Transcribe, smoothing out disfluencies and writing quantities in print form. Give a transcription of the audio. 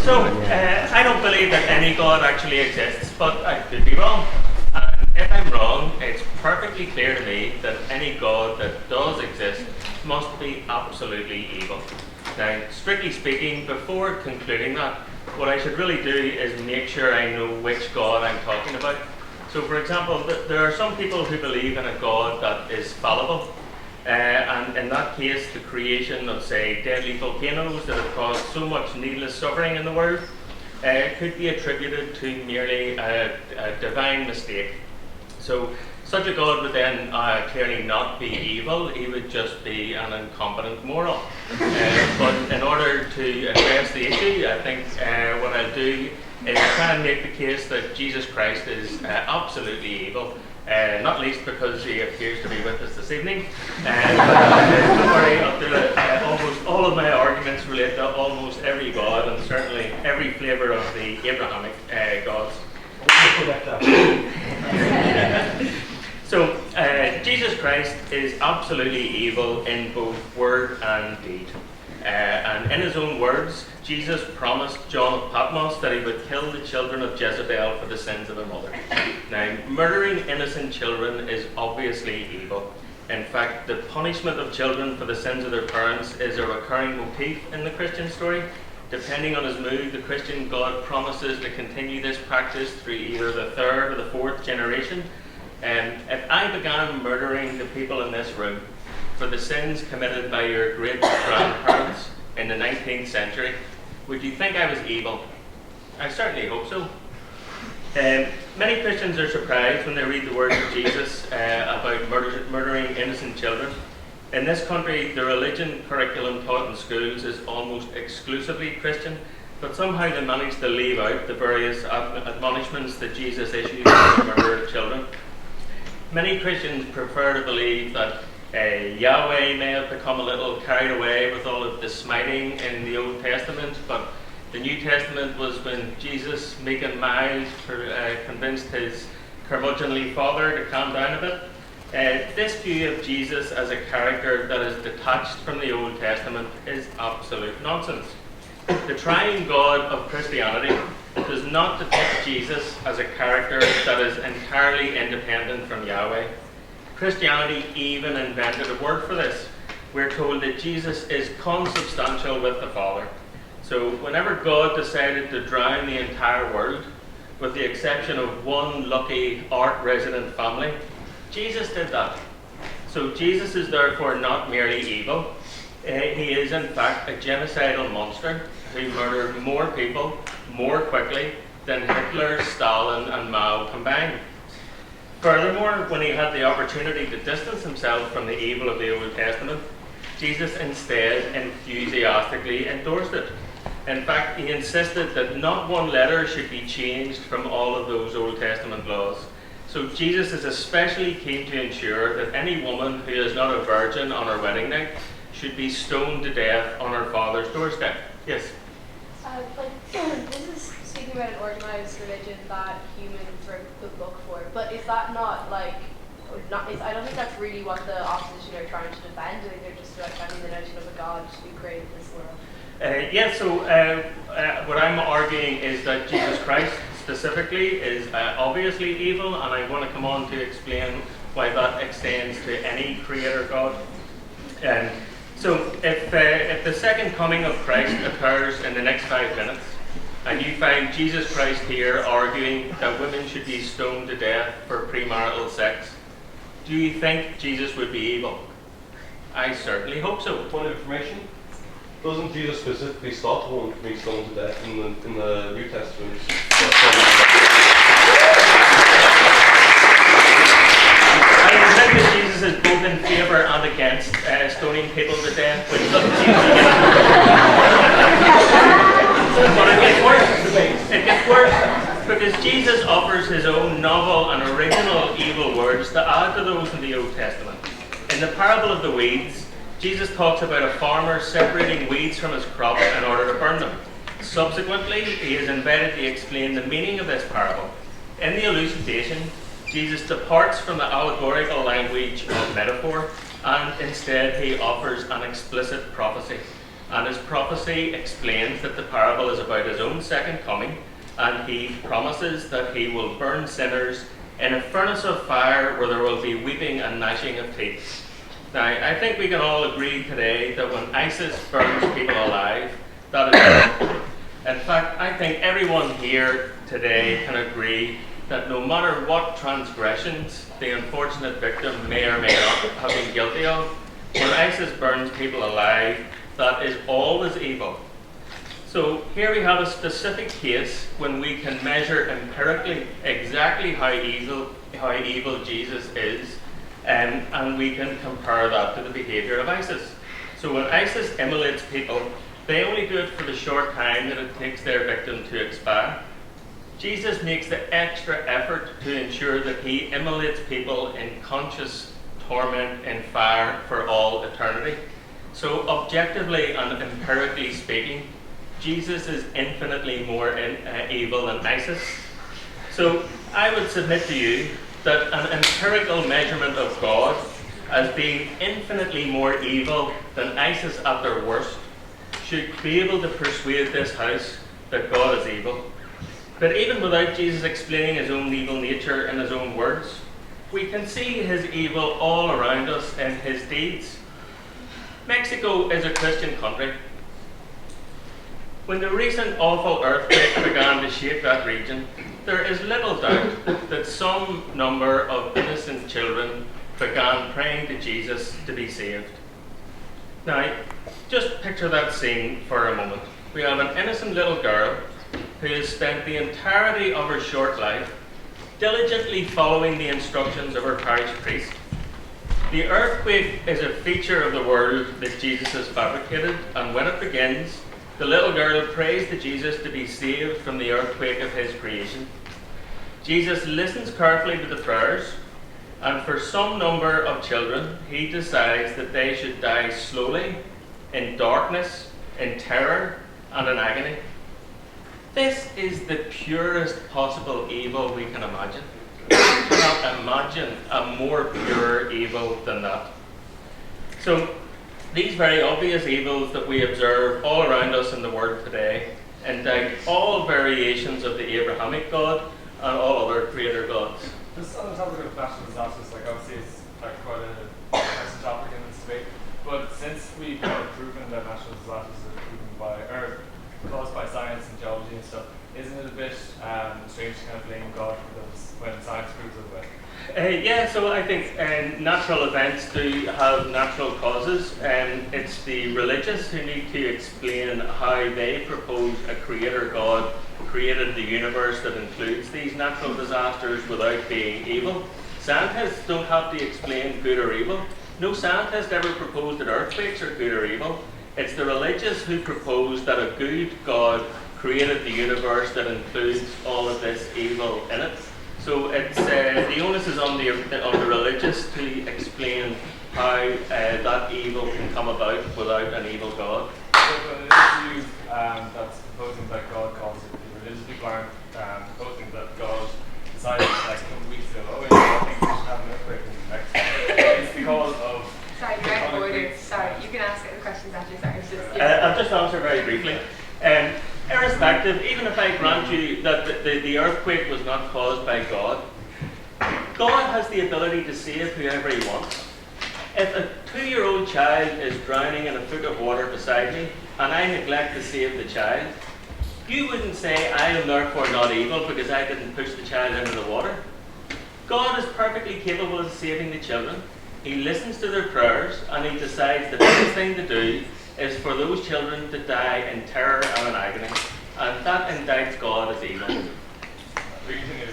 I don't believe that any God actually exists, but I could be wrong. And if I'm wrong, it's perfectly clear to me that any God that does exist must be absolutely evil. Now, strictly speaking, before concluding that, what I should really do is make sure I know which God I'm talking about. So, for example, there are some people who believe in a God that is fallible. And in that case, the creation of, say, deadly volcanoes that have caused so much needless suffering in the world could be attributed to merely a divine mistake. So, such a God would then clearly not be evil, he would just be an incompetent moron. But in order to address the issue, I think what I'll do is try and make the case that Jesus Christ is absolutely evil. Not least because he appears to be with us this evening. Don't worry, almost all of my arguments relate to almost every God, and certainly every flavour of the Abrahamic gods. So, Jesus Christ is absolutely evil in both word and deed. And in his own words, Jesus promised John of Patmos that he would kill the children of Jezebel for the sins of their mother. Now, murdering innocent children is obviously evil. In fact, the punishment of children for the sins of their parents is a recurring motif in the Christian story. Depending on his mood, the Christian God promises to continue this practice through either the third or the fourth generation. If I began murdering the people in this room for the sins committed by your great-grandparents in the 19th century, would you think I was evil? I certainly hope so. Many Christians are surprised when they read the words of Jesus about murdering innocent children. In this country, the religion curriculum taught in schools is almost exclusively Christian, but somehow they manage to leave out the various admonishments that Jesus issued for the murder of children. Many Christians prefer to believe that Yahweh may have become a little carried away with all of the smiting in the Old Testament, but the New Testament was when Jesus, meek and mild, convinced his curmudgeonly father to calm down a bit. This view of Jesus as a character that is detached from the Old Testament is absolute nonsense. The triune God of Christianity does not depict Jesus as a character that is entirely independent from Yahweh. Christianity even invented a word for this. We're told that Jesus is consubstantial with the Father. So whenever God decided to drown the entire world, with the exception of one lucky Ark-resident family, Jesus did that. So Jesus is therefore not merely evil. He is in fact a genocidal monster who murdered more people more quickly than Hitler, Stalin and Mao combined. Furthermore, when he had the opportunity to distance himself from the evil of the Old Testament, Jesus instead enthusiastically endorsed it. In fact, he insisted that not one letter should be changed from all of those Old Testament laws. So Jesus is especially keen to ensure that any woman who is not a virgin on her wedding night should be stoned to death on her father's doorstep. Yes? This is speaking about an organized religion that humans wrote the book for, but is that not I don't think that's really what the opposition are trying to defend. I think they're just defending the notion of a God who created this world. What I'm arguing is that Jesus Christ specifically is obviously evil, and I want to come on to explain why that extends to any creator God. So if the second coming of Christ occurs in the next 5 minutes, and you find Jesus Christ here arguing that women should be stoned to death for premarital sex, do you think Jesus would be evil? I certainly hope so. Point of information: doesn't Jesus specifically stop a woman from being stoned to death in the New Testament? I would think that Jesus is both in favour and against stoning people to death, which doesn't seem to get But it gets worse, because Jesus offers his own novel and original evil words to add to those in the Old Testament. In the parable of the weeds, Jesus talks about a farmer separating weeds from his crop in order to burn them. Subsequently, he is invited to explain the meaning of this parable. In the elucidation, Jesus departs from the allegorical language of metaphor, and instead he offers an explicit prophecy. and his prophecy explains that the parable is about his own second coming, and he promises that he will burn sinners in a furnace of fire where there will be weeping and gnashing of teeth. Now, I think we can all agree today that when ISIS burns people alive, that is wrong. In fact, I think everyone here today can agree that no matter what transgressions the unfortunate victim may or may not have been guilty of, when ISIS burns people alive, that is always evil. So here we have a specific case when we can measure empirically exactly how evil Jesus is, and we can compare that to the behaviour of ISIS. So when ISIS immolates people, they only do it for the short time that it takes their victim to expire. Jesus makes the extra effort to ensure that he immolates people in conscious torment and fire for all eternity. So objectively and empirically speaking, Jesus is infinitely more evil than ISIS. So I would submit to you that an empirical measurement of God as being infinitely more evil than ISIS at their worst should be able to persuade this house that God is evil. But even without Jesus explaining his own evil nature in his own words, we can see his evil all around us in his deeds. Mexico is a Christian country. When the recent awful earthquake began to shake that region, there is little doubt that some number of innocent children began praying to Jesus to be saved. Now, just picture that scene for a moment. We have an innocent little girl who has spent the entirety of her short life diligently following the instructions of her parish priest. The earthquake is a feature of the world that Jesus has fabricated, and when it begins, the little girl prays to Jesus to be saved from the earthquake of his creation. Jesus listens carefully to the prayers, and for some number of children, he decides that they should die slowly, in darkness, in terror, and in agony. This is the purest possible evil we can imagine. I cannot imagine a more pure evil than that. So, these very obvious evils that we observe all around us in the world today indict all variations of the Abrahamic God and all other creator gods. Just on the topic of natural disasters, like obviously it's like quite a interesting topic in this debate, but since we've kind of proven that natural disasters are proven by, or caused by science and geology and stuff, isn't it a bit strange to kind of blame God for those when science proves it away? Yeah, so I think natural events do have natural causes, and it's the religious who need to explain how they propose a creator God created the universe that includes these natural disasters without being evil. Scientists don't have to explain good or evil. No scientist ever proposed that earthquakes are good or evil. It's the religious who propose that a good God created the universe that includes all of this evil in it. So it's the onus is on the religious to explain how that evil can come about without an evil God. But it is you that's proposing that God caused it. The religious people aren't proposing that God decided like a couple of weeks ago, oh, I think we should have an earthquake in the next. It's because of. Sorry, you're out of order. Sorry, you can ask the questions after. Sorry, it's just. I'll just answer very briefly. Irrespective, even if I grant you that the earthquake was not caused by God, God has the ability to save whoever he wants. If a 2-year-old child is drowning in a foot of water beside me, and I neglect to save the child, you wouldn't say I am therefore not evil because I didn't push the child into the water. God is perfectly capable of saving the children. He listens to their prayers, and he decides the best thing to do is for those children to die in terror and in agony, and that indicts God as evil. What do you think of